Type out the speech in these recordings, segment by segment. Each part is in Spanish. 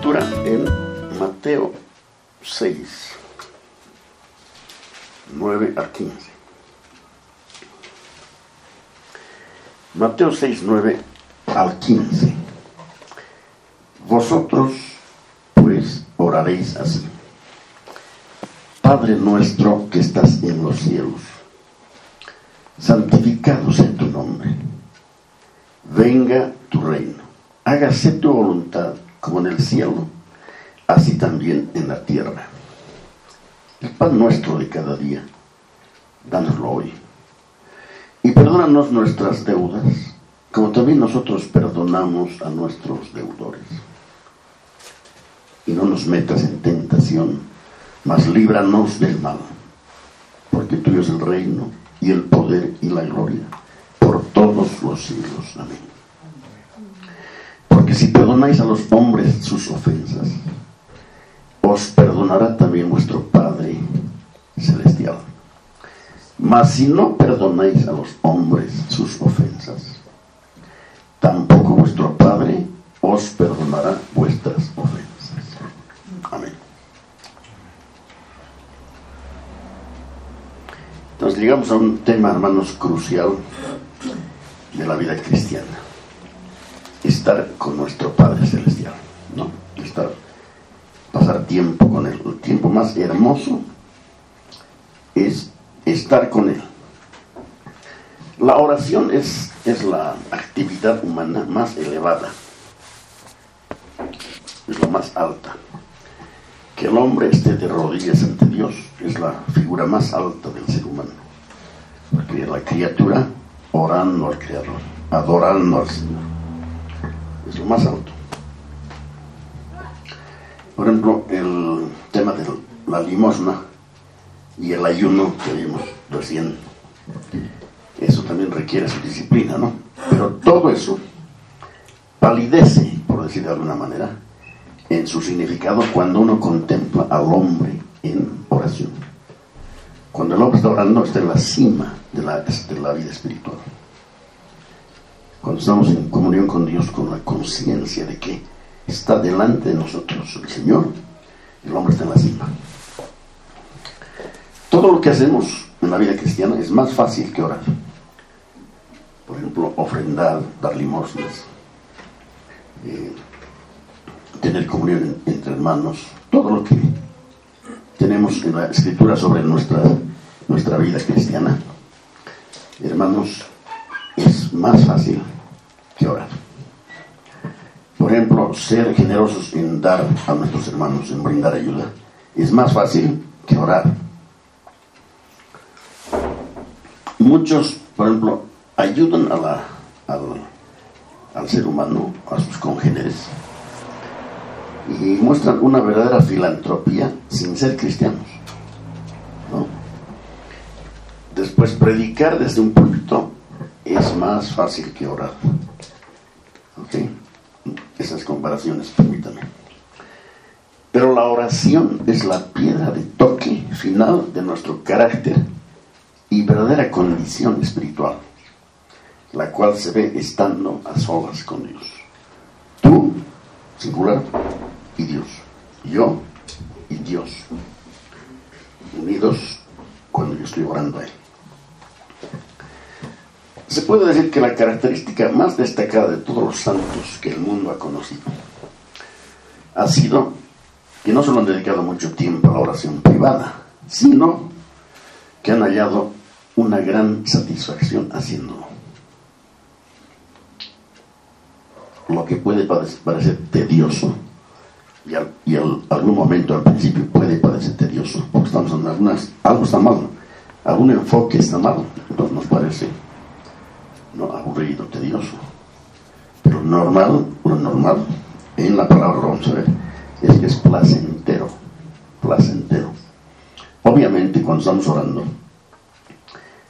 lectura en Mateo 6, 9 al 15. Mateo 6, 9 al 15. Vosotros, pues, oraréis así: Padre nuestro que estás en los cielos, santificado sea tu nombre. Venga tu reino. Hágase tu voluntad como en el cielo, así también en la tierra. El pan nuestro de cada día, dánoslo hoy. Y perdónanos nuestras deudas, como también nosotros perdonamos a nuestros deudores. Y no nos metas en tentación, mas líbranos del mal. Porque tuyo es el reino, y el poder, y la gloria, por todos los siglos. Amén. Porque si perdonáis a los hombres sus ofensas, os perdonará también vuestro Padre celestial. Mas si no perdonáis a los hombres sus ofensas, tampoco vuestro Padre os perdonará vuestras ofensas. Amén. Entonces llegamos a un tema, hermanos, crucial de la vida cristiana: estar con nuestro Padre celestial, ¿no? Pasar tiempo con Él. El tiempo más hermoso es estar con Él. La oración es la actividad humana más elevada, es la más alta. Que el hombre esté de rodillas ante Dios es la figura más alta del ser humano, porque la criatura orando al Creador, adorando al Señor, es lo más alto. Por ejemplo, el tema de la limosna y el ayuno que vimos recién, eso también requiere su disciplina, ¿no? Pero todo eso palidece, por decir de alguna manera, en su significado cuando uno contempla al hombre en oración. Cuando el hombre está orando, está en la cima de la vida espiritual. Cuando estamos en comunión con Dios, con la conciencia de que está delante de nosotros el Señor, el hombre está en la cima. Todo lo que hacemos en la vida cristiana es más fácil que orar. Por ejemplo, ofrendar, dar limosnas, tener comunión entre hermanos. Todo lo que tenemos en la Escritura sobre nuestra vida cristiana, hermanos, es más fácil que orar. Por ejemplo, ser generosos en dar a nuestros hermanos, en brindar ayuda, es más fácil que orar. Muchos, por ejemplo, ayudan al ser humano, a sus congéneres, y muestran una verdadera filantropía sin ser cristianos, ¿no? Después, predicar desde un púlpito es más fácil que orar. ¿Ok? Esas comparaciones, permítanme. Pero la oración es la piedra de toque final de nuestro carácter y verdadera condición espiritual, la cual se ve estando a solas con Dios. Tú, singular, y Dios. Yo y Dios, unidos cuando yo estoy orando a Él. Se puede decir que la característica más destacada de todos los santos que el mundo ha conocido ha sido que no solo han dedicado mucho tiempo a la oración privada, sino que han hallado una gran satisfacción haciéndolo. Lo que puede parecer tedioso, y algún momento al principio puede parecer tedioso, porque estamos en algo está mal, algún enfoque está mal, entonces nos parece aburrido, tedioso. Pero lo normal, en la palabra vamos a ver, es que es placentero. Obviamente, cuando estamos orando,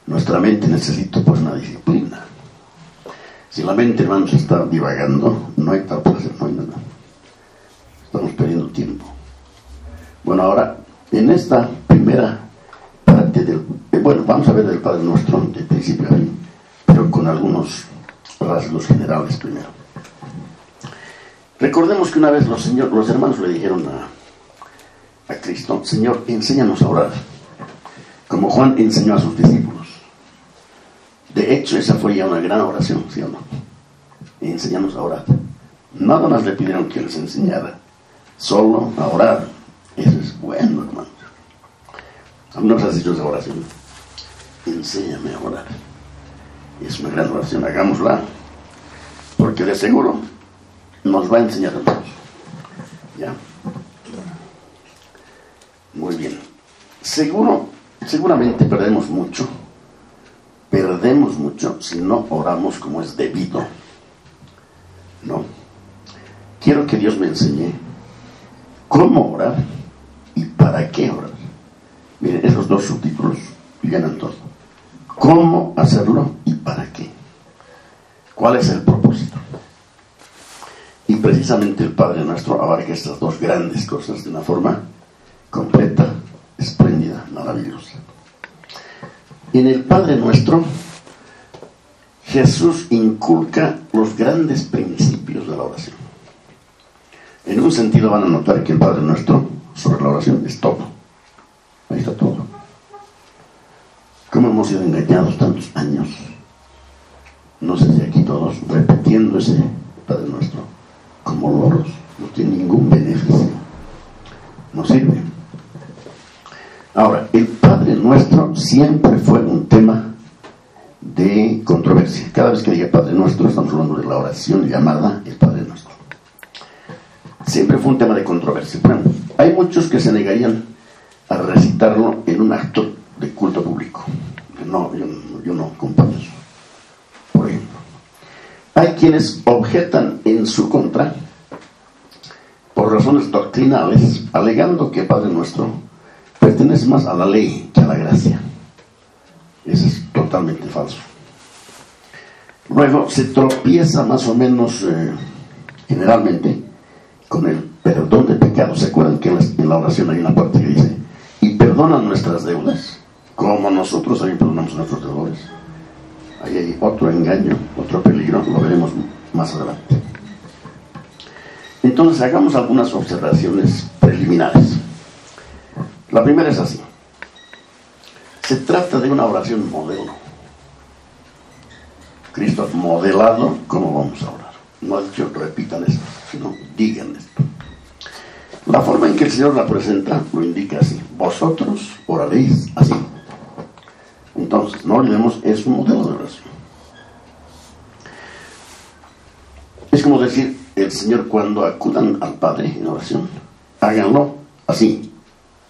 nuestra mente necesita pues una disciplina. Si la mente, hermanos, está divagando, no hay tal placer, no hay nada. Estamos perdiendo tiempo. Bueno, ahora, en esta primera parte vamos a ver del Padre Nuestro de principio a fin, pero con algunos rasgos generales primero. Recordemos que una vez los hermanos le dijeron a Cristo: Señor, enséñanos a orar, como Juan enseñó a sus discípulos. De hecho, esa fue ya una gran oración, ¿sí o no? Enséñanos a orar. Nada más le pidieron que les enseñara, solo a orar. Eso es bueno, hermano. A mí nos has dicho esa oración: enséñame a orar. Es una gran oración, hagámosla, porque de seguro nos va a enseñar a todos. ¿Ya? Muy bien. Seguramente perdemos mucho si no oramos como es debido. ¿No? Quiero que Dios me enseñe cómo orar y para qué orar. Miren, esos dos subtítulos llenan todo. ¿Cómo hacerlo y para qué? ¿Cuál es el propósito? Y precisamente el Padre Nuestro abarca estas dos grandes cosas de una forma completa, espléndida, maravillosa. En el Padre Nuestro, Jesús inculca los grandes principios de la oración. En un sentido van a notar que el Padre Nuestro sobre la oración es todo. Ahí está todo. ¿Cómo hemos sido engañados tantos años? No sé si aquí todos repitiendo ese Padre Nuestro como loros. No tiene ningún beneficio. No sirve. Ahora, el Padre Nuestro siempre fue un tema de controversia. Cada vez que diga Padre Nuestro, estamos hablando de la oración llamada el Padre Nuestro. Siempre fue un tema de controversia. Bueno, hay muchos que se negarían a recitarlo en un acto de culto público. No, yo no comparto eso. Por ejemplo, hay quienes objetan en su contra por razones doctrinales, alegando que Padre Nuestro pertenece más a la ley que a la gracia. Eso es totalmente falso. Luego se tropieza más o menos generalmente con el perdón de pecados. ¿Se acuerdan que en la oración hay una parte que dice: y perdona nuestras deudas como nosotros también perdonamos a nuestros deudores? Ahí hay otro engaño, otro peligro, lo veremos más adelante. Entonces hagamos algunas observaciones preliminares. La primera es así: se trata de una oración modelo. Cristo ha modelado cómo vamos a orar. No ha dicho repitan esto, sino digan esto. La forma en que el Señor la presenta lo indica así: vosotros oraréis así. Entonces, no olvidemos, es un modelo de oración. Es como decir, el Señor, cuando acudan al Padre en oración, háganlo así.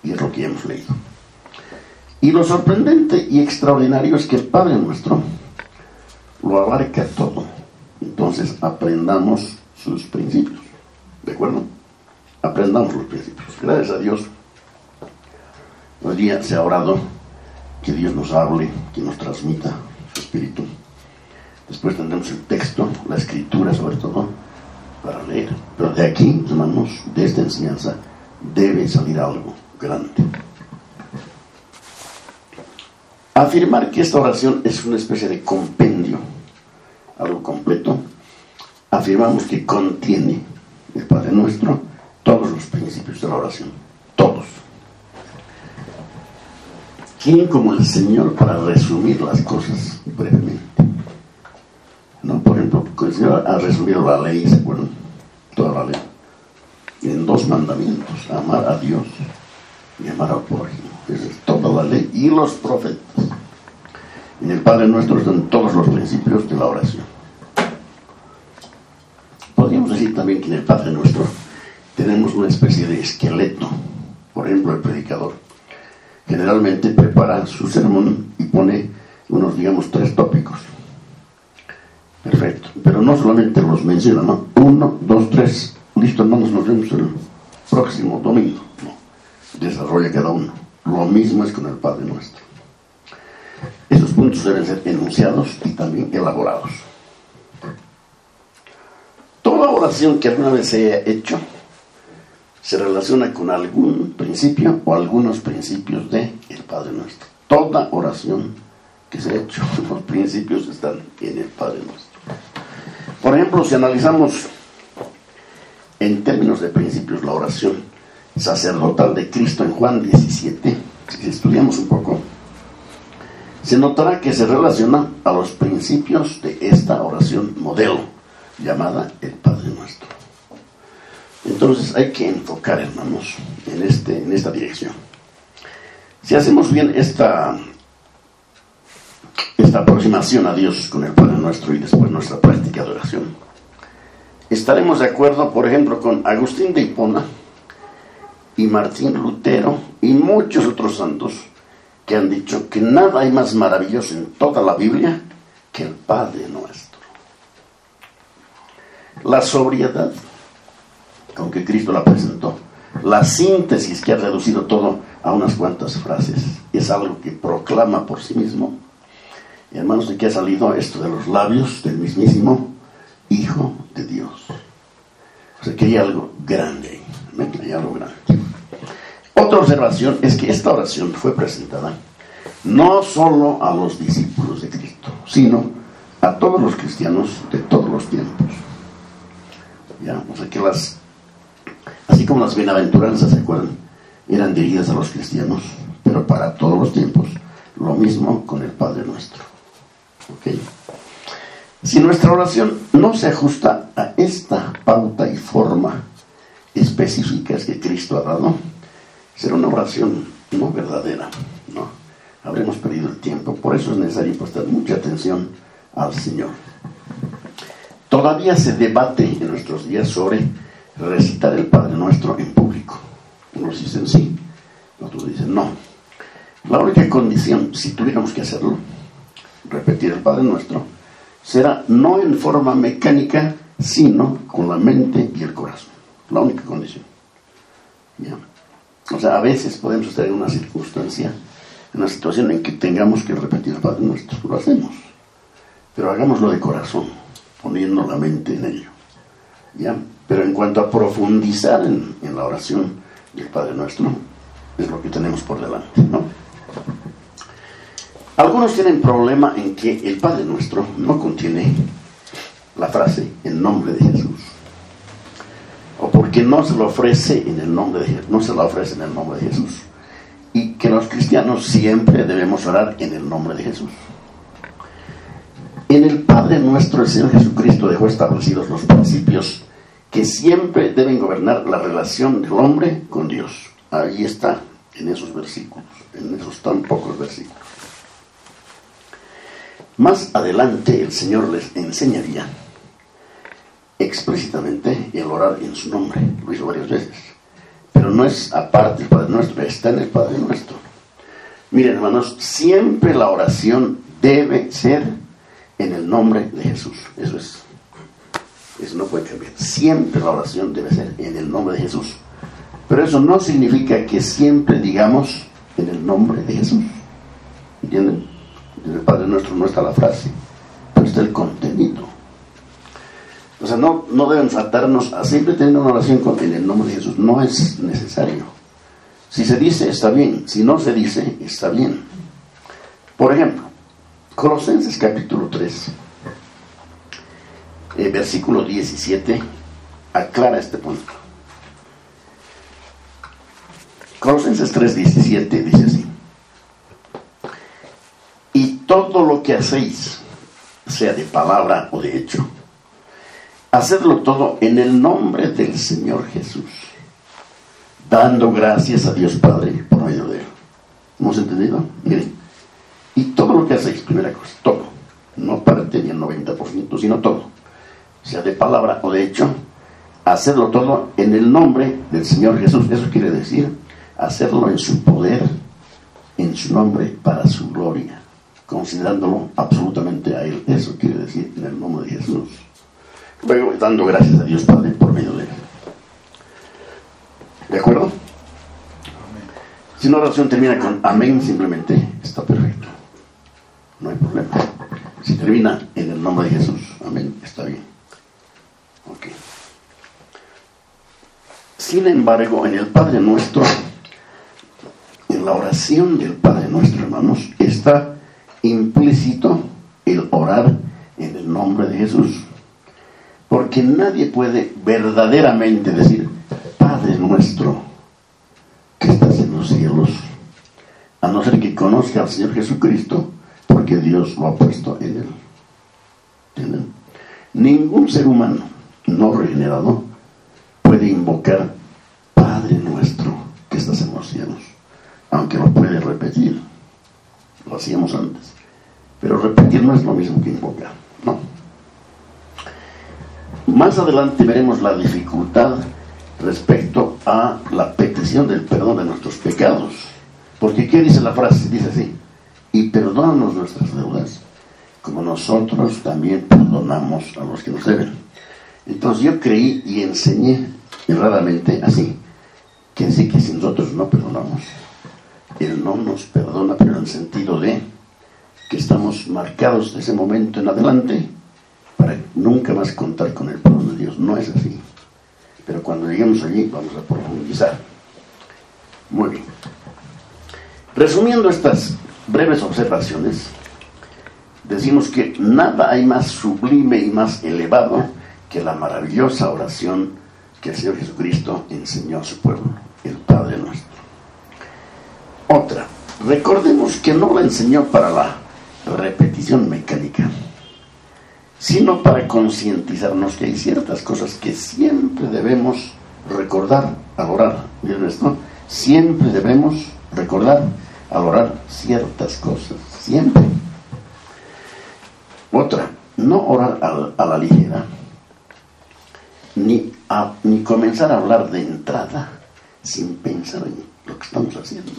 Y es lo que ya hemos leído. Y lo sorprendente y extraordinario es que el Padre Nuestro lo abarca todo. Entonces aprendamos sus principios. ¿De acuerdo? Aprendamos los principios. Gracias a Dios, hoy día se ha orado que Dios nos hable, que nos transmita su espíritu. Después tendremos el texto, la escritura sobre todo, para leer. Pero de aquí, hermanos, de esta enseñanza debe salir algo grande. Afirmar que esta oración es una especie de compendio, algo completo, afirmamos que contiene el Padre Nuestro todos los principios de la oración, todos. ¿Quién como el Señor para resumir las cosas brevemente? No, por ejemplo, el Señor ha resumido la ley, ¿se acuerdan? Toda la ley en 2 mandamientos: amar a Dios y amar al prójimo. Esa es toda la ley y los profetas. En el Padre Nuestro están todos los principios de la oración. Podríamos decir también que en el Padre Nuestro tenemos una especie de esqueleto. Por ejemplo, el predicador generalmente prepara su sermón y pone unos, digamos, 3 tópicos. Perfecto. Pero no solamente los menciona, ¿no? 1, 2, 3. Listo, hermanos, nos vemos el próximo domingo. No. Desarrolla cada uno. Lo mismo es con el Padre Nuestro. Esos puntos deben ser enunciados y también elaborados. Toda oración que alguna vez se haya hecho se relaciona con algún principio o algunos principios de el Padre Nuestro. Toda oración que se ha hecho, los principios están en el Padre Nuestro. Por ejemplo, si analizamos en términos de principios, la oración sacerdotal de Cristo en Juan 17, si estudiamos un poco, se notará que se relaciona a los principios de esta oración modelo, llamada el Padre Nuestro. Entonces hay que enfocar, hermanos, en esta dirección. Si hacemos bien esta aproximación a Dios con el Padre Nuestro y después nuestra práctica de oración, estaremos de acuerdo, por ejemplo, con Agustín de Hipona y Martín Lutero y muchos otros santos que han dicho que nada hay más maravilloso en toda la Biblia que el Padre Nuestro. La sobriedad con que Cristo la presentó, la síntesis que ha reducido todo a unas cuantas frases, es algo que proclama por sí mismo. Y hermanos, ¿de qué ha salido esto? De los labios del mismísimo Hijo de Dios. O sea, que hay algo grande ahí, ¿no? Hay algo grande. Otra observación es que esta oración fue presentada no solo a los discípulos de Cristo, sino a todos los cristianos de todos los tiempos. ¿Ya? O sea que así como las bienaventuranzas, ¿se acuerdan?, eran dirigidas a los cristianos, pero para todos los tiempos, lo mismo con el Padre Nuestro. ¿Okay? Si nuestra oración no se ajusta a esta pauta y forma específicas que Cristo ha dado, será una oración no verdadera, ¿no? Habremos perdido el tiempo. Por eso es necesario prestar mucha atención al Señor. Todavía se debate en nuestros días sobre recitar el Padre Nuestro en público. Unos dicen sí, otros dicen no. La única condición, si tuviéramos que hacerlo, repetir el Padre Nuestro, será no en forma mecánica, sino con la mente y el corazón. La única condición. ¿Ya? O sea, a veces podemos estar en una circunstancia, en una situación en que tengamos que repetir el Padre Nuestro. Lo hacemos. Pero hagámoslo de corazón, poniendo la mente en ello. ¿Ya? Pero en cuanto a profundizar en la oración del Padre Nuestro, es lo que tenemos por delante, ¿no? Algunos tienen problema en que el Padre Nuestro no contiene la frase en nombre de Jesús, o porque no se lo ofrece en el nombre de Jesús, no se la ofrece en el nombre de Jesús, y que los cristianos siempre debemos orar en el nombre de Jesús. En el Padre Nuestro el Señor Jesucristo dejó establecidos los principios que siempre deben gobernar la relación del hombre con Dios. Ahí está, en esos versículos, en esos tan pocos versículos. Más adelante el Señor les enseñaría explícitamente el orar en su nombre. Lo hizo varias veces, pero no es aparte del Padre Nuestro, está en el Padre Nuestro. Miren, hermanos, siempre la oración debe ser en el nombre de Jesús. Eso no puede cambiar. Siempre la oración debe ser en el nombre de Jesús. Pero eso no significa que siempre digamos en el nombre de Jesús. ¿Entienden? En el Padre Nuestro no está la frase, pero está el contenido. O sea, no debemos atarnos a siempre tener una oración en el nombre de Jesús. No es necesario. Si se dice, está bien. Si no se dice, está bien. Por ejemplo, Colosenses capítulo 3, versículo 17, aclara este punto. Colosenses 3:17 dice así: y todo lo que hacéis, sea de palabra o de hecho, hacedlo todo en el nombre del Señor Jesús, dando gracias a Dios Padre por medio de él. ¿Hemos entendido? Miren, y todo lo que hacéis, primera cosa, todo, no parte ni el 90%, sino todo, sea de palabra o de hecho, hacerlo todo en el nombre del Señor Jesús. Eso quiere decir hacerlo en su poder, en su nombre, para su gloria, considerándolo absolutamente a Él. Eso quiere decir en el nombre de Jesús. Luego, dando gracias a Dios Padre por medio de Él. ¿De acuerdo? Si una oración termina con amén, simplemente está perfecto. No hay problema. Si termina en el nombre de Jesús, amén, está bien. Ok. Sin embargo, en el Padre Nuestro, en la oración del Padre Nuestro, hermanos, está implícito el orar en el nombre de Jesús. Porque que nadie puede verdaderamente decir, Padre nuestro que estás en los cielos, a no ser que conozca al Señor Jesucristo, porque Dios lo ha puesto en él. ¿Entienden? Ningún ser humano no regenerado puede invocar Padre nuestro que estás en los cielos, aunque lo puede repetir. Lo hacíamos antes, pero repetir no es lo mismo que invocar, no. Más adelante veremos la dificultad respecto a la petición del perdón de nuestros pecados, porque ¿qué dice la frase? Dice así: y perdónanos nuestras deudas como nosotros también perdonamos a los que nos deben. Entonces yo creí y enseñé erradamente así, que sí, que si nosotros no perdonamos, Él no nos perdona, pero en el sentido de que estamos marcados de ese momento en adelante para nunca más contar con el perdón de Dios. No es así, pero cuando lleguemos allí vamos a profundizar. Muy bien. Resumiendo estas breves observaciones, decimos que nada hay más sublime y más elevado que la maravillosa oración que el Señor Jesucristo enseñó a su pueblo, el Padre nuestro. Otra, recordemos que no la enseñó para la repetición mecánica, sino para concientizarnos que hay ciertas cosas que siempre debemos recordar al orar. ¿Miren esto? Siempre debemos recordar al orar ciertas cosas, siempre. Otra, no orar a la ligera, ni comenzar a hablar de entrada sin pensar en lo que estamos haciendo.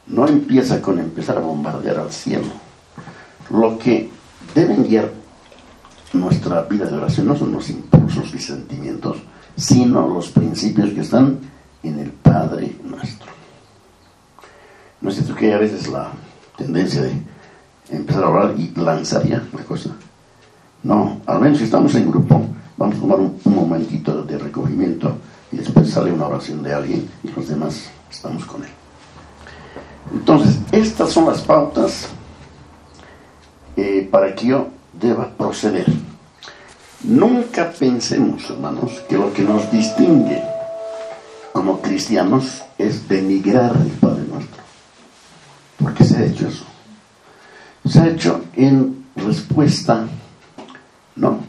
No empieza con empezar a bombardear al cielo. Lo que deben guiar nuestra vida de oración no son los impulsos y sentimientos, sino los principios que están en el Padre nuestro. ¿No es cierto que hay a veces la tendencia de empezar a orar y lanzar ya la cosa? No, al menos si estamos en grupo, vamos a tomar un momentito de recogimiento y después sale una oración de alguien y los demás estamos con él. Entonces, estas son las pautas para que yo deba proceder. Nunca pensemos, hermanos, que lo que nos distingue como cristianos es denigrar el Padre nuestro, porque se ha hecho eso. Se ha hecho en respuesta, no,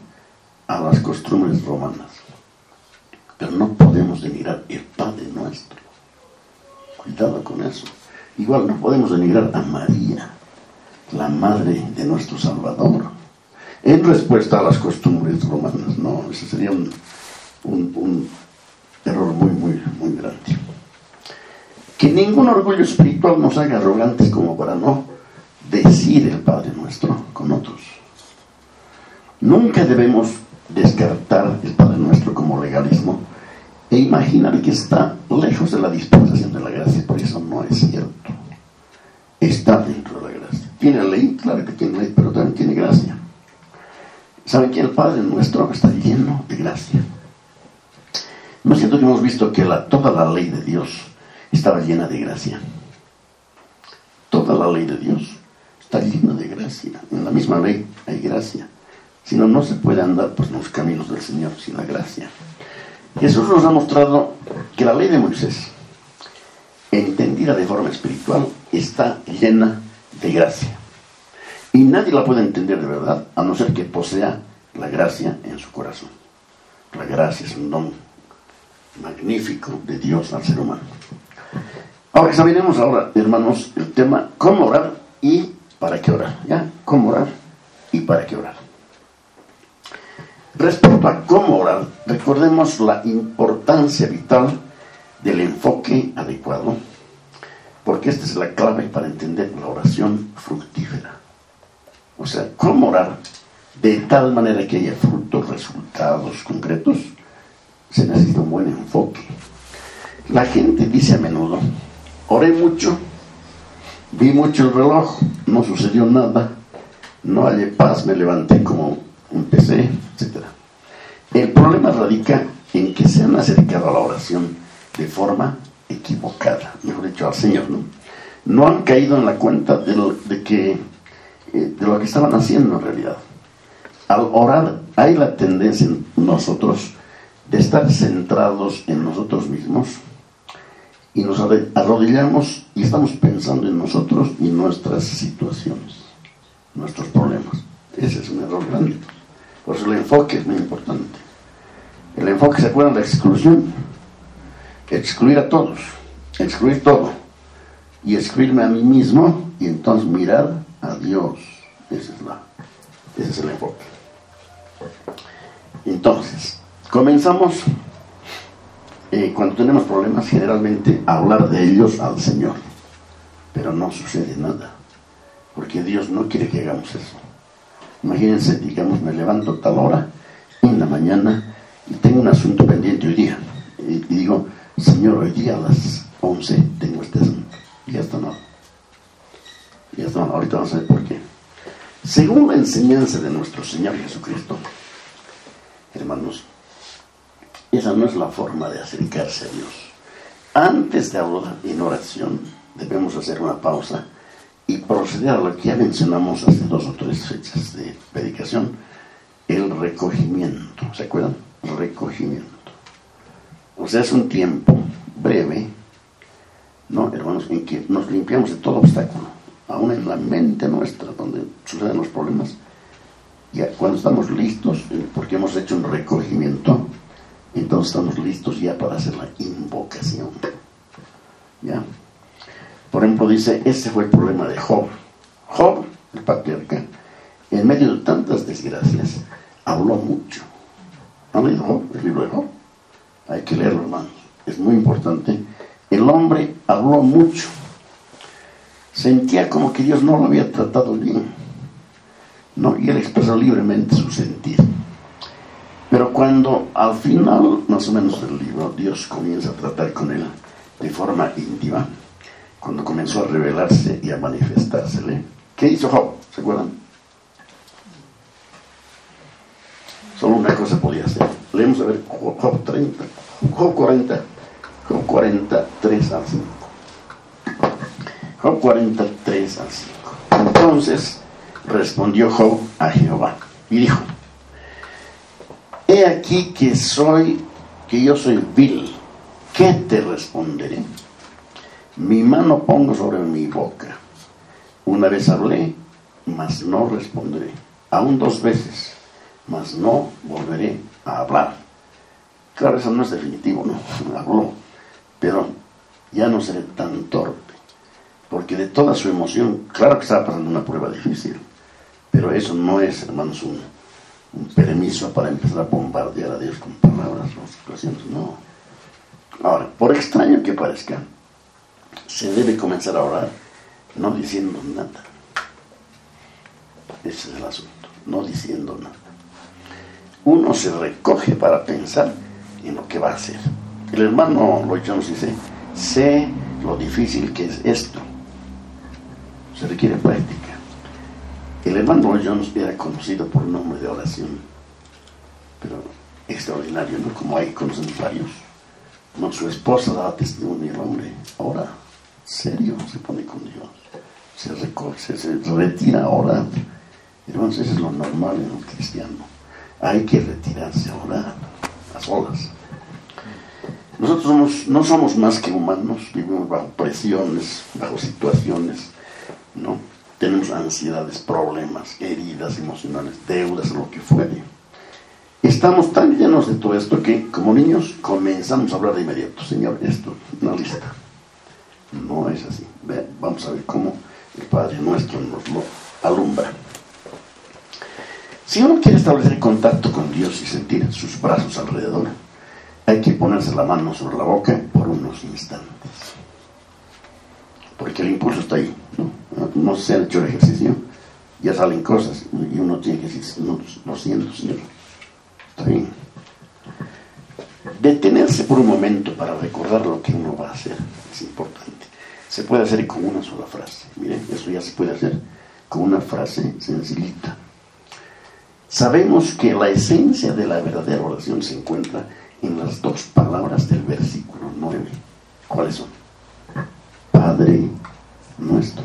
a las costumbres romanas, pero no podemos denigrar el Padre nuestro. Cuidado con eso. Igual no podemos denigrar a María, la madre de nuestro Salvador, en respuesta a las costumbres romanas. No, ese sería un error muy grande. Que ningún orgullo espiritual nos haga arrogantes como para no decir el Padre nuestro con otros. Nunca debemos descartar el Padre nuestro como legalismo e imaginar que está lejos de la dispensación de la gracia, porque eso no es cierto. Está dentro de la gracia. ¿Tiene ley? Claro que tiene ley, pero también tiene gracia. ¿Saben que el Padre nuestro está lleno de gracia? ¿No es cierto que hemos visto que toda la ley de Dios estaba llena de gracia? Toda la ley de Dios está llena de gracia. En la misma ley hay gracia. Si no, no se puede andar por los caminos del Señor sin la gracia. Jesús nos ha mostrado que la ley de Moisés, entendida de forma espiritual, está llena de gracia. Y nadie la puede entender de verdad, a no ser que posea la gracia en su corazón. La gracia es un don magnífico de Dios al ser humano. Ahora examinemos hermanos, el tema cómo orar y para qué orar. ¿Ya? Cómo orar y para qué orar. Respecto a cómo orar, recordemos la importancia vital del enfoque adecuado, porque esta es la clave para entender la oración fructífera. O sea, cómo orar de tal manera que haya frutos, resultados concretos, se necesita un buen enfoque. La gente dice a menudo: oré mucho, vi mucho el reloj, no sucedió nada, no hallé paz, me levanté como empecé, etc. El problema radica en que se han acercado a la oración de forma equivocada, mejor dicho, al Señor, ¿no? No han caído en la cuenta de lo que estaban haciendo en realidad. Al orar hay la tendencia en nosotros de estar centrados en nosotros mismos y nos arrodillamos y estamos pensando en nosotros y nuestras situaciones, nuestros problemas. Ese es un error grande. Por eso el enfoque es muy importante. El enfoque, ¿se acuerdan de la exclusión? Excluir a todos, excluir todo y excluirme a mí mismo y entonces mirar a Dios. Ese es el enfoque. Entonces, comenzamos cuando tenemos problemas generalmente a hablar de ellos al Señor, pero no sucede nada, porque Dios no quiere que hagamos eso. Imagínense, digamos, me levanto tal hora en la mañana y tengo un asunto pendiente hoy día y digo, Señor, hoy día a las 11 tengo este asunto y ya está mal. Ahorita vamos a ver por qué. Según la enseñanza de nuestro Señor Jesucristo, hermanos, esa no es la forma de acercarse a Dios. Antes de hablar en oración, debemos hacer una pausa y proceder a lo que ya mencionamos hace 2 o 3 fechas de predicación, el recogimiento. ¿Se acuerdan? Recogimiento. O sea, es un tiempo breve, ¿no, hermanos?, en que nos limpiamos de todo obstáculo, aún en la mente nuestra, donde suceden los problemas. Ya cuando estamos listos, porque hemos hecho un recogimiento, entonces estamos listos ya para hacer la invocación. ¿Ya? Por ejemplo, dice, ese fue el problema de Job. Job, el patriarca, en medio de tantas desgracias, habló mucho. ¿Han leído Job? El libro de Job. Hay que leerlo, hermanos. Es muy importante. El hombre habló mucho. Sentía como que Dios no lo había tratado bien, ¿no? Y él expresó libremente su sentir. Pero cuando al final, más o menos del libro, Dios comienza a tratar con él de forma íntima, cuando comenzó a revelarse y a manifestársele, ¿qué hizo Job? ¿Se acuerdan? Solo una cosa podía hacer. Leemos a ver Job 30, Job 40, Job 43 al 5. Job 43 al 5. Entonces respondió Job a Jehová y dijo, he aquí que yo soy vil, ¿qué te responderé? Mi mano pongo sobre mi boca. Una vez hablé, mas no responderé. Aún 2 veces, mas no volveré a hablar. Claro, eso no es definitivo, ¿no? Habló, pero ya no seré tan torpe, porque de toda su emoción, claro que estaba pasando una prueba difícil, pero eso no es, hermanos, un permiso para empezar a bombardear a Dios con palabras o situaciones, no. Ahora, por extraño que parezca, se debe comenzar a orar no diciendo nada. Ese es el asunto, no diciendo nada. Uno se recoge para pensar en lo que va a hacer. El hermano Lloyd Jones dice, sé lo difícil que es esto. Se requiere práctica. El hermano Lloyd Jones era conocido por un hombre de oración, pero extraordinario, ¿no? Como hay conocen varios. No, su esposa daba testimonio y el hombre ahora serio se pone con Dios, se recoge, se retira a orar. Hermanos, eso es lo normal en un cristiano. Hay que retirarse a orar a solas. Nosotros no somos más que humanos, vivimos bajo presiones, bajo situaciones, ¿no? Tenemos ansiedades, problemas, heridas emocionales, deudas, lo que fuere. Estamos tan llenos de todo esto que, como niños, comenzamos a hablar de inmediato. Señor, esto, una lista. No es así. Vamos a ver cómo el Padre Nuestro nos lo alumbra. Si uno quiere establecer contacto con Dios y sentir sus brazos alrededor, hay que ponerse la mano sobre la boca por unos instantes. Porque el impulso está ahí, ¿no? No se ha hecho el ejercicio, ya salen cosas y uno tiene que decir, no, lo siento, Señor. Está bien. Detenerse por un momento para recordar lo que uno va a hacer es importante. Se puede hacer con una sola frase. Miren, eso ya se puede hacer con una frase sencillita. Sabemos que la esencia de la verdadera oración se encuentra en las 2 palabras del versículo 9. ¿Cuáles son? Padre Nuestro.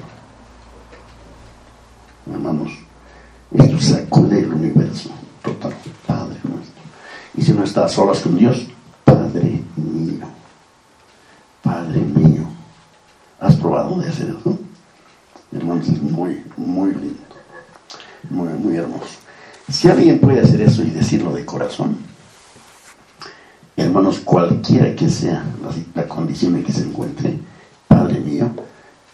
Hermanos, esto sacude el universo. total. Padre nuestro. Y si no está a solas con Dios, Padre mío. Padre mío. ¿Has probado de hacer eso? Hermanos, es muy, muy lindo. Muy, muy hermoso. Si alguien puede hacer eso y decirlo de corazón, hermanos, cualquiera que sea la condición en que se encuentre, Padre mío,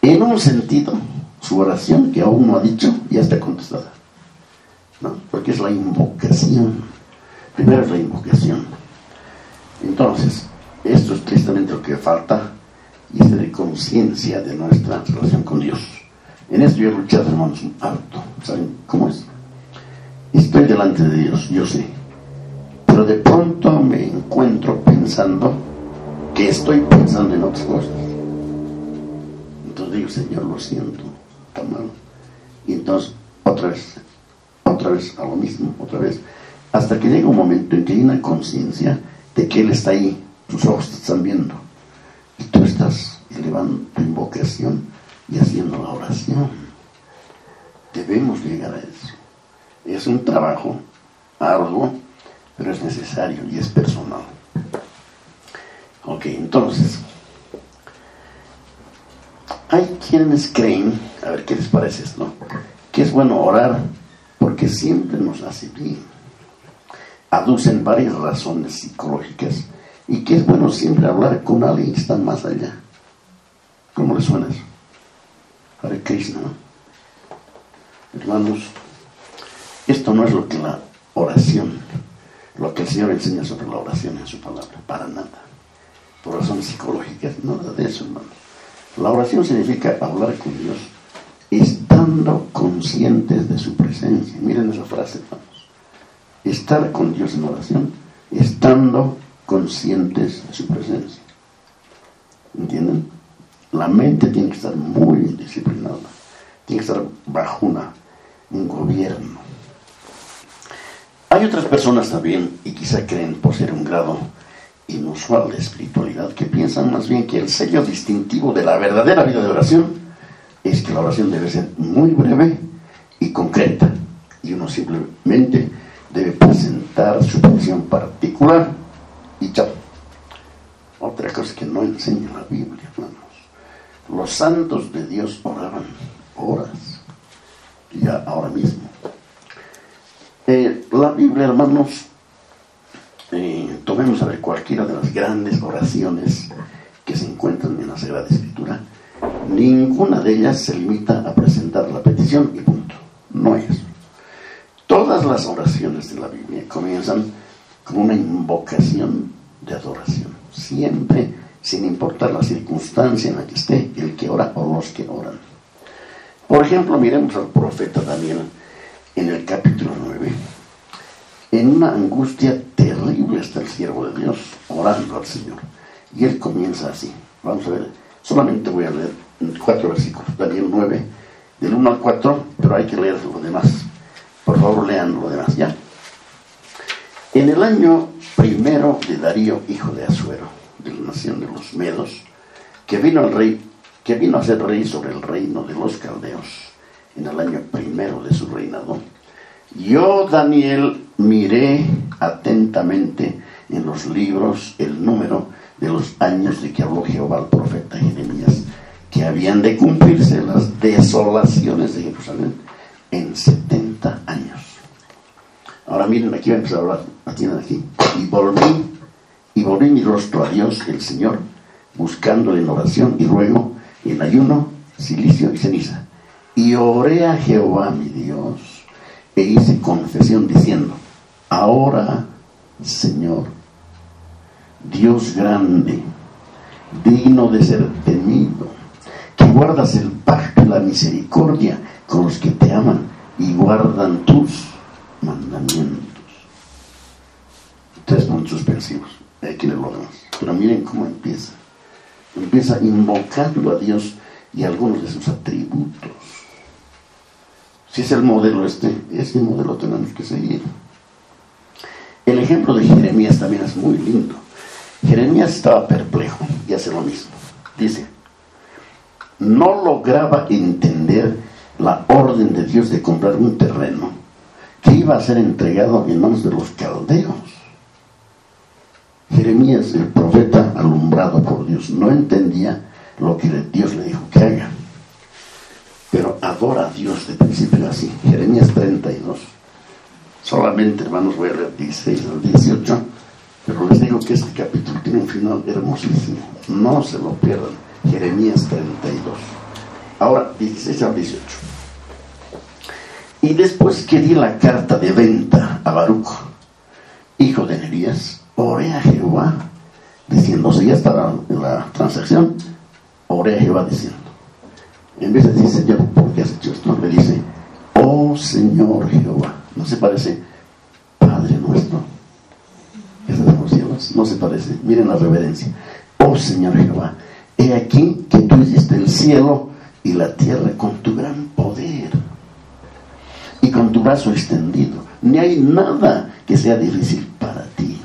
en un sentido, su oración que aún no ha dicho ya está contestada, ¿no? Porque es la invocación. Primero es la invocación. Entonces, esto es tristemente lo que falta, y es de conciencia de nuestra relación con Dios. En esto yo he luchado, hermanos, harto. ¿Saben cómo es? Estoy delante de Dios, yo sé, pero de pronto me encuentro pensando que estoy pensando en otras cosas. Entonces digo, Señor, lo siento, está mal. Y entonces otra vez a lo mismo, otra vez, hasta que llega un momento en que hay una conciencia de que Él está ahí, tus ojos te están viendo, y tú estás elevando tu invocación y haciendo la oración. Debemos llegar a eso. Es un trabajo arduo, pero es necesario y es personal. Ok, entonces, hay quienes creen, a ver qué les parece esto, que es bueno orar porque siempre nos hace bien. Aducen varias razones psicológicas y que es bueno siempre hablar con alguien que está más allá. ¿Cómo les suena eso? Hare Krishna, ¿no? Hermanos, esto no es lo que la oración, lo que el Señor enseña sobre la oración en su palabra, para nada. Por razones psicológicas, nada de eso, hermanos. La oración significa hablar con Dios estando conscientes de su presencia. Miren esa frase, hermanos. Estar con Dios en oración, estando conscientes de su presencia. ¿Entienden? La mente tiene que estar muy disciplinada, tiene que estar bajo un gobierno. Hay otras personas también, y quizá creen por ser un grado inusual de espiritualidad, que piensan más bien que el sello distintivo de la verdadera vida de oración es que la oración debe ser muy breve y concreta, y uno simplemente debe presentar su petición particular y chao. Otra cosa que no enseña la Biblia, hermanos. Los santos de Dios oraban horas, ya ahora mismo. La Biblia, hermanos, tomemos a ver cualquiera de las grandes oraciones que se encuentran en la Sagrada Escritura. Ninguna de ellas se limita a presentar la petición y punto. No es. Todas las oraciones de la Biblia comienzan con una invocación de adoración. Siempre, sin importar la circunstancia en la que esté el que ora o los que oran. Por ejemplo, miremos al profeta Daniel en el capítulo 9. En una angustia terrible está el siervo de Dios orando al Señor. Y él comienza así. Vamos a ver, solamente voy a leer 4 versículos. Daniel 9, del 1 al 4, pero hay que leer lo demás. Por favor, lean lo demás, ¿ya? En el año primero de Darío, hijo de Asuero, de la nación de los Medos, que vino a ser rey sobre el reino de los caldeos, en el año primero de su reinado, yo, Daniel, miré atentamente en los libros el número de los años de que habló Jehová al profeta Jeremías, que habían de cumplirse las desolaciones de Jerusalén en 70 años. Ahora miren, aquí va a empezar a hablar, la tienen aquí. Y volví mi rostro a Dios, el Señor, buscándole en oración y ruego, en ayuno, cilicio y ceniza. Y oré a Jehová mi Dios, e hice confesión diciendo: ahora, Señor, Dios grande, digno de ser temido, que guardas el pacto y la misericordia con los que te aman y guardan tus mandamientos. 3 puntos suspensivos. Hay que leer lo demás. Pero miren cómo empieza. Empieza invocando a Dios y algunos de sus atributos. Si es el modelo ese modelo tenemos que seguir. El ejemplo de Jeremías también es muy lindo. Jeremías estaba perplejo y hace lo mismo. Dice: no lograba entender la orden de Dios de comprar un terreno que iba a ser entregado en manos de los caldeos. Jeremías, el profeta alumbrado por Dios, no entendía lo que Dios le dijo que haga, pero adora a Dios de principio así. Jeremías 32. Solamente, hermanos, voy a leer 16 al 18, pero les digo que este capítulo tiene un final hermosísimo. No se lo pierdan. Jeremías 32. Ahora, 16 al 18. Y después que di la carta de venta a Baruch, hijo de Nerías, oré a Jehová, diciendo, si ya estaba en la transacción, oré a Jehová diciendo, en vez de decir, Señor, ¿por qué has hecho esto? Le dice, oh Señor Jehová. ¿No se parece Padre nuestro que estás en los cielos? No se parece. Miren la reverencia. Oh Señor Jehová, he aquí que tú hiciste el cielo y la tierra con tu gran poder y con tu brazo extendido. Ni hay nada que sea difícil para ti,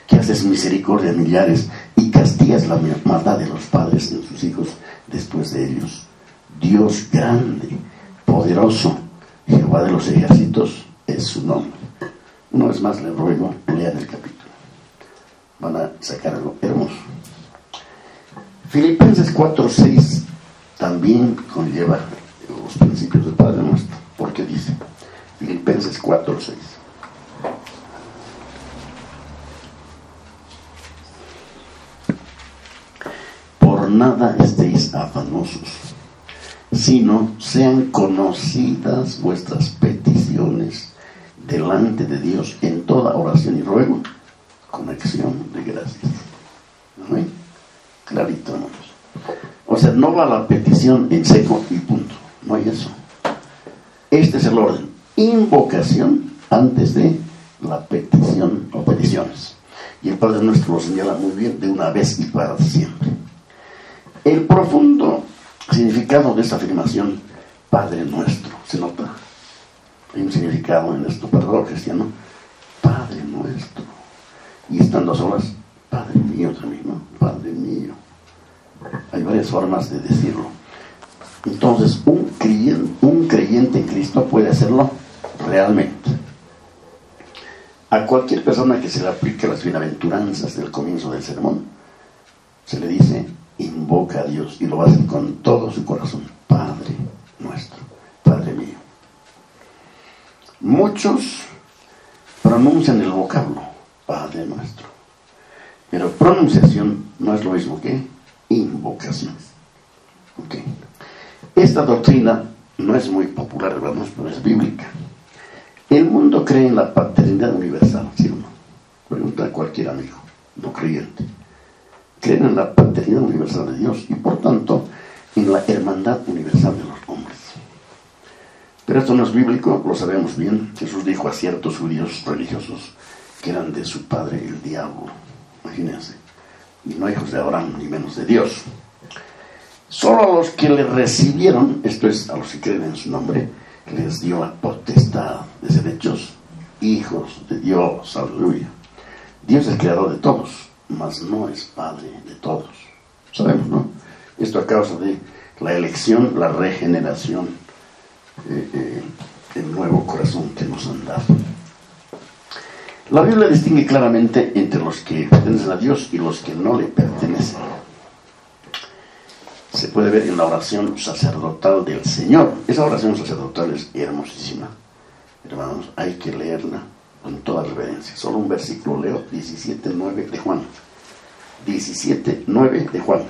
que haces misericordia a millares y castigas la maldad de los padres en sus hijos después de ellos. Dios grande, poderoso, Jehová de los ejércitos es su nombre. Una vez más les ruego, lean el capítulo. Van a sacar algo hermoso. Filipenses 4:6 también conlleva los principios del Padre Nuestro, porque dice, Filipenses 4:6. Por nada estéis afanosos, sino sean conocidas vuestras peticiones delante de Dios en toda oración y ruego, con acción de gracias. ¿Amén? Clarito, hermanos. O sea, no va la petición en seco y punto. No hay eso. Este es el orden. Invocación antes de la petición o peticiones. Y el Padre Nuestro lo señala muy bien, de una vez y para siempre. El profundo significado de esta afirmación, Padre Nuestro, ¿se nota? Hay un significado en esto para el cristiano, Padre Nuestro. Y están dos horas, Padre mío también, ¿no? Padre mío. Hay varias formas de decirlo. Entonces, un creyente en Cristo puede hacerlo realmente. A cualquier persona que se le aplique las bienaventuranzas del comienzo del sermón, se le dice, invoca a Dios, y lo va a hacer con todo su corazón. Padre Nuestro, Padre mío. Muchos pronuncian el vocablo, Padre Nuestro, pero pronunciación no es lo mismo que invocación. Okay. Esta doctrina no es muy popular, hermanos, pero es bíblica. El mundo cree en la paternidad universal, ¿sí o no? Pregunta a cualquier amigo no creyente. Creen en la paternidad universal de Dios y por tanto en la hermandad universal de los hombres. Pero esto no es bíblico, lo sabemos bien. Jesús dijo a ciertos judíos religiosos que eran de su padre el diablo. Imagínense. Y no hijos de Abraham, ni menos de Dios. Solo a los que le recibieron, esto es, a los que creen en su nombre, les dio la potestad de ser hechos hijos de Dios. Aleluya. Dios es creador de todos, mas no es padre de todos. Sabemos, ¿no? Esto a causa de la elección, la regeneración, el nuevo corazón que nos han dado. La Biblia distingue claramente entre los que pertenecen a Dios y los que no le pertenecen. Se puede ver en la oración sacerdotal del Señor. Esa oración sacerdotal es hermosísima. Hermanos, hay que leerla con toda reverencia. Solo un versículo leo, 17:9 de Juan. 17:9 de Juan.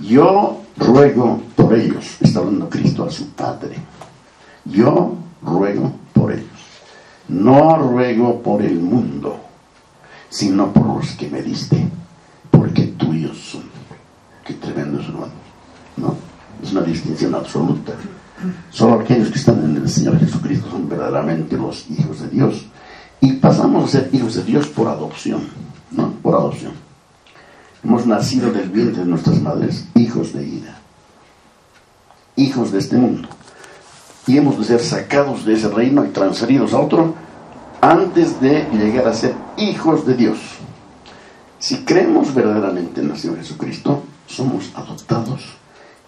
Yo ruego por ellos, está hablando Cristo a su Padre. Yo ruego por ellos. No ruego por el mundo, sino por los que me diste, porque tuyos son. Qué tremendo es, hermano, ¿no? Es una distinción absoluta. Solo aquellos que están en el Señor Jesucristo son verdaderamente los hijos de Dios. Y pasamos a ser hijos de Dios por adopción, ¿no? Por adopción. Hemos nacido del vientre de nuestras madres, hijos de ira, hijos de este mundo. Y hemos de ser sacados de ese reino y transferidos a otro antes de llegar a ser hijos de Dios. Si creemos verdaderamente en el Señor Jesucristo, somos adoptados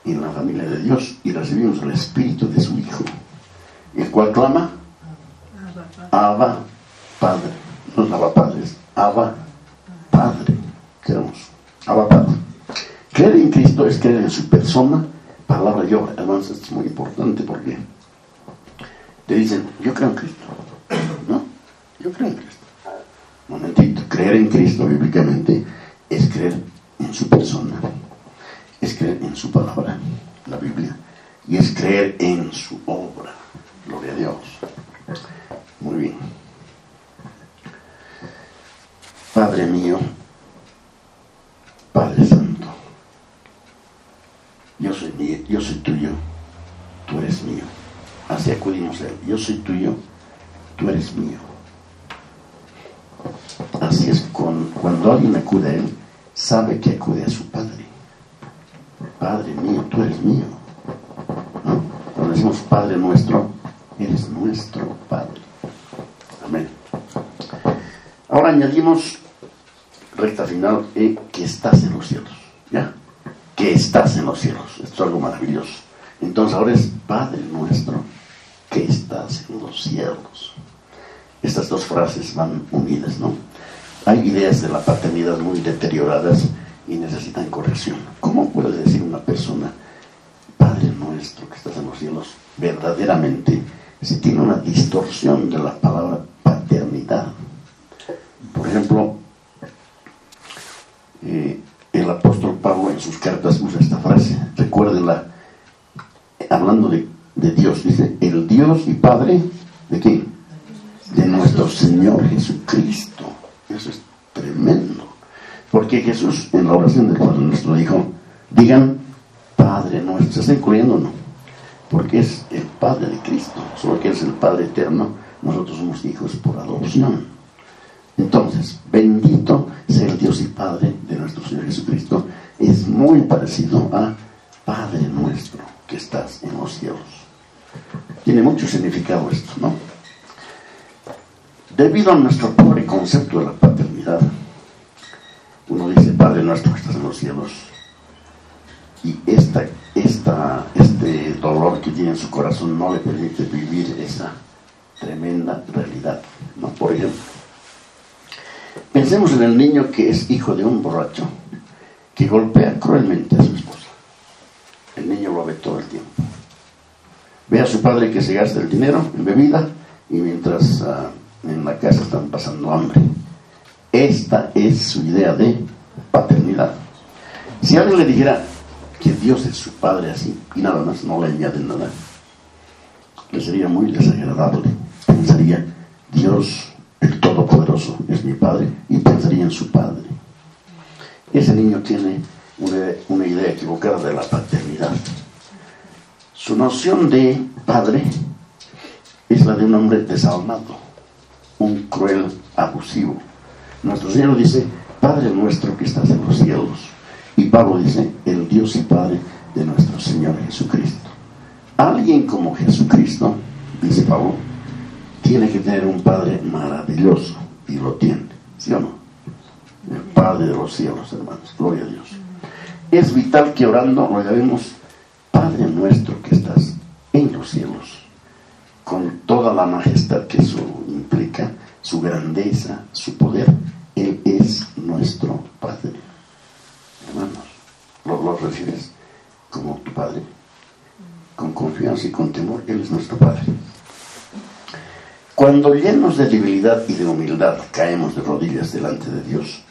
en la familia de Dios y recibimos el espíritu de su Hijo, el cual clama, Abba Padre. No es Abba Padre, es Abba Padre. Qué hermoso. Abba Padre. Creer en Cristo es creer en su persona, palabra y obra. Hermanos, esto es muy importante porque te dicen, yo creo en Cristo. No, yo creo en Cristo. Momentito, creer en Cristo bíblicamente es creer en su persona, es creer en su palabra, la Biblia, y es creer en su obra. Gloria a Dios. Muy bien. Padre mío, Padre Santo, yo soy tuyo, tú eres mío. Así acudimos a Él. Yo soy tuyo, tú eres mío. Así es, cuando alguien acude a Él, sabe que acude a su Padre. Padre mío, tú eres mío, ¿no? Cuando decimos Padre nuestro, eres nuestro Padre. Amén. Ahora añadimos, recta final, que estás en los cielos. ¿Ya? Que estás en los cielos. Esto es algo maravilloso. Entonces ahora es Padre nuestro, que estás en los cielos. Estas dos frases van unidas, ¿no? Hay ideas de la paternidad muy deterioradas y necesitan corrección. ¿Cómo puede decir una persona, Padre nuestro que estás en los cielos, verdaderamente, si tiene una distorsión de la palabra paternidad? Por ejemplo, el apóstol Pablo en sus cartas usa esta frase, recuérdenla, hablando de Dios, dice, el Dios y Padre, ¿de qué? De nuestro Señor Jesucristo. Eso es tremendo, porque Jesús en la oración del Padre Nuestro dijo, digan Padre Nuestro. ¿Se está incluyendo o no? Porque es el Padre de Cristo, solo que es el Padre eterno. Nosotros somos hijos por adopción. Entonces, bendito sea el Dios y Padre de nuestro Señor Jesucristo. Es muy parecido a Padre Nuestro que estás en los cielos. Tiene mucho significado esto, ¿no? Debido a nuestro pobre concepto de la paternidad, uno dice, Padre nuestro que estás en los cielos, y este dolor que tiene en su corazón no le permite vivir esa tremenda realidad, ¿no? Por ejemplo, pensemos en el niño que es hijo de un borracho que golpea cruelmente a su esposa. El niño lo ve todo el tiempo. Ve a su padre que se gasta el dinero en bebida y mientras en la casa están pasando hambre. Esta es su idea de paternidad. Si alguien le dijera que Dios es su padre así y nada más, no le añaden nada, le sería muy desagradable. Pensaría, Dios el Todopoderoso es mi padre, y pensaría en su padre. Ese niño tiene una idea equivocada de la paternidad. Su noción de padre es la de un hombre desalmado, un cruel abusivo. Nuestro Señor dice, Padre nuestro que estás en los cielos. Y Pablo dice, el Dios y Padre de nuestro Señor Jesucristo. Alguien como Jesucristo, dice Pablo, tiene que tener un Padre maravilloso, y lo tiene, ¿sí o no? El Padre de los cielos, hermanos, gloria a Dios. Es vital que orando lo llamemos Padre nuestro que estás en los cielos, con toda la majestad que eso implica, su grandeza, su poder. Él es nuestro Padre. Hermanos, ¿lo recibes como tu Padre? Con confianza y con temor, Él es nuestro Padre. Cuando llenos de debilidad y de humildad caemos de rodillas delante de Dios,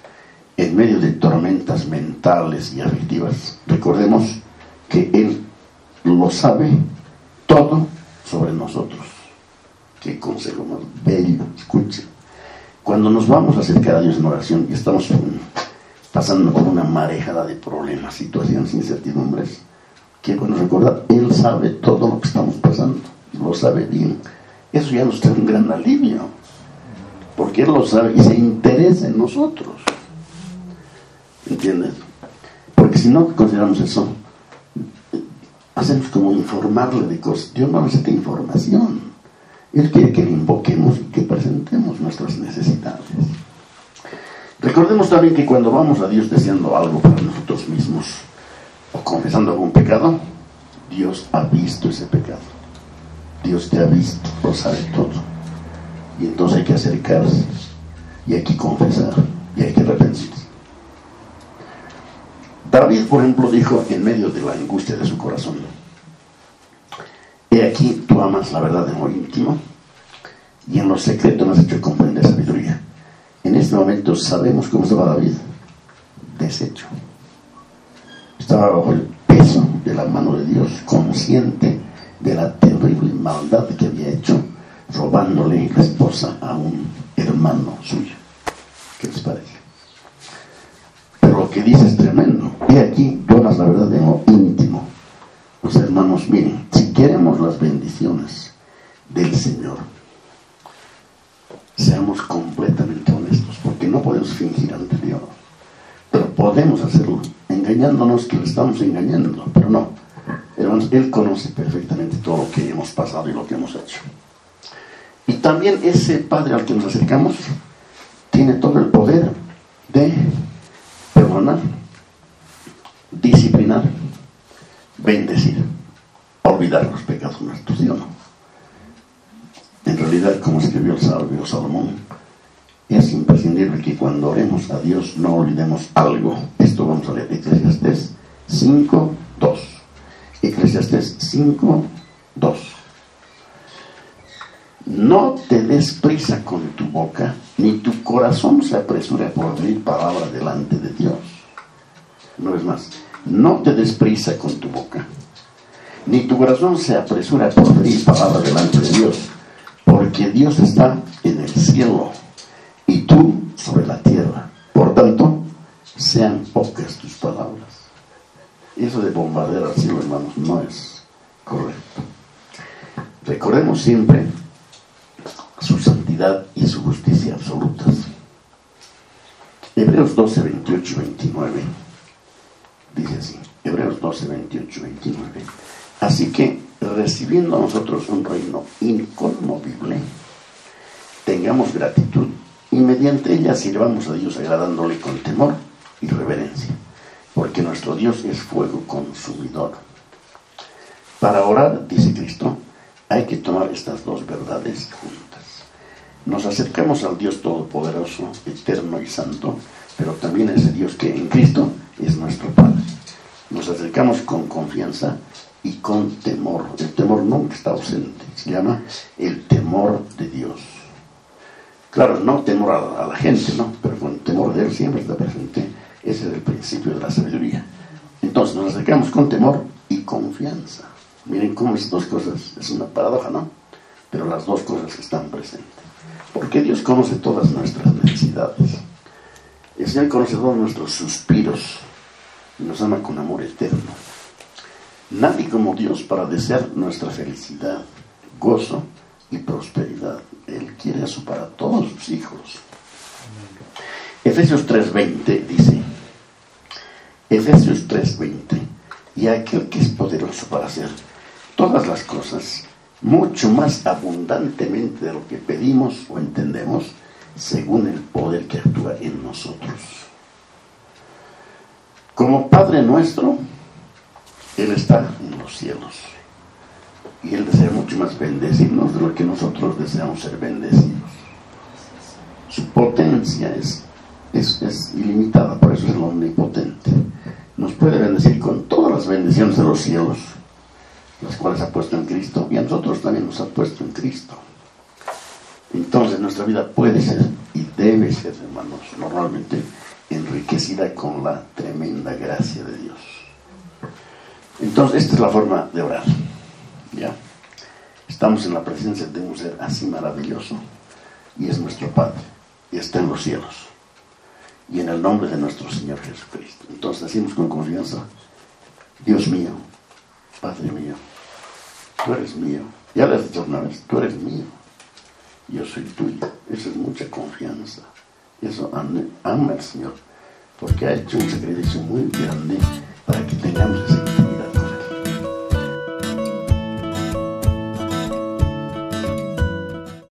en medio de tormentas mentales y afectivas, recordemos que Él lo sabe todo sobre nosotros. Qué consejo más bello, escuchen. Cuando nos vamos a acercar a Dios en oración y estamos pasando por una marejada de problemas, situaciones, incertidumbres, que bueno recordar, Él sabe todo lo que estamos pasando, lo sabe bien. Eso ya nos trae un gran alivio, porque Él lo sabe y se interesa en nosotros. ¿Entiendes? Porque si no consideramos eso, hacemos como informarle de cosas. Dios no necesita información. Él quiere que le invoquemos y que presentemos nuestras necesidades. Recordemos también que cuando vamos a Dios deseando algo para nosotros mismos o confesando algún pecado, Dios ha visto ese pecado. Dios te ha visto, lo sabe todo. Y entonces hay que acercarse, y hay que confesar, y hay que arrepentirse. David, por ejemplo, dijo en medio de la angustia de su corazón: he aquí, tú amas la verdad en lo íntimo, y en lo secreto me has hecho comprender sabiduría. En este momento sabemos cómo estaba David: deshecho. Estaba bajo el peso de la mano de Dios, consciente de la terrible maldad que había hecho, robándole la esposa a un hermano suyo. ¿Qué les parece? Pero lo que dice es tremendo. He aquí, tú amas la verdad en lo íntimo. Los hermanos, miren, si queremos las bendiciones del Señor, seamos completamente honestos, porque no podemos fingir ante Dios. Pero podemos hacerlo engañándonos que le estamos engañando, pero no. Hermanos, Él conoce perfectamente todo lo que hemos pasado y lo que hemos hecho. Y también ese Padre al que nos acercamos tiene todo el poder de perdonar, disciplinar, bendecir, olvidar los pecados nuestros, ¿sí o no? En realidad, como escribió el sabio Salomón, es imprescindible que cuando oremos a Dios no olvidemos algo. Esto vamos a leer Eclesiastés 5:2. Eclesiastés 5:2. No te des prisa con tu boca, ni tu corazón se apresure a proferir palabra delante de Dios. Una vez más, no te des prisa con tu boca, ni tu corazón se apresura a proferir palabra delante de Dios, porque Dios está en el cielo y tú sobre la tierra. Por tanto, sean pocas tus palabras. Eso de bombardear al cielo, hermanos, no es correcto. Recordemos siempre su santidad y su justicia absolutas. Hebreos 12, 28 y 29 dice así. Hebreos 12, 28 y 29. Así que, recibiendo a nosotros un reino inconmovible, tengamos gratitud y mediante ella sirvamos a Dios agradándole con temor y reverencia, porque nuestro Dios es fuego consumidor. Para orar, dice Cristo, hay que tomar estas dos verdades juntas. Nos acercamos al Dios Todopoderoso, eterno y santo, pero también a ese Dios que en Cristo es nuestro Padre. Nos acercamos con confianza y con temor. El temor nunca está ausente, se llama el temor de Dios. Claro, no temor a la gente, ¿no? Pero con el temor de Él siempre está presente. Ese es el principio de la sabiduría. Entonces nos acercamos con temor y confianza. Miren cómo esas dos cosas, es una paradoja, ¿no? Pero las dos cosas están presentes. Porque Dios conoce todas nuestras necesidades. El Señor conoce todos nuestros suspiros y nos ama con amor eterno. Nadie como Dios para desear nuestra felicidad, gozo y prosperidad. Él quiere eso para todos sus hijos. Efesios 3:20 dice, Efesios 3:20, y aquel que es poderoso para hacer todas las cosas mucho más abundantemente de lo que pedimos o entendemos, según el poder que actúa en nosotros. Como Padre nuestro, Él está en los cielos y Él desea mucho más bendecirnos de lo que nosotros deseamos ser bendecidos. Su potencia es ilimitada, por eso es el omnipotente. Nos puede bendecir con todas las bendiciones de los cielos, las cuales ha puesto en Cristo, y a nosotros también nos ha puesto en Cristo. Entonces nuestra vida puede ser y debe ser, hermanos, normalmente enriquecida con la tremenda gracia de Dios. Entonces esta es la forma de orar, ¿ya? Estamos en la presencia de un ser así maravilloso, y es nuestro Padre, y está en los cielos, y en el nombre de nuestro Señor Jesucristo. Entonces decimos con confianza: Dios mío, Padre mío, tú eres mío. Ya le has dicho una vez, tú eres mío, yo soy tuyo. Eso es mucha confianza. Eso ama el Señor, porque ha hecho un sacrificio muy grande para que tengamos ese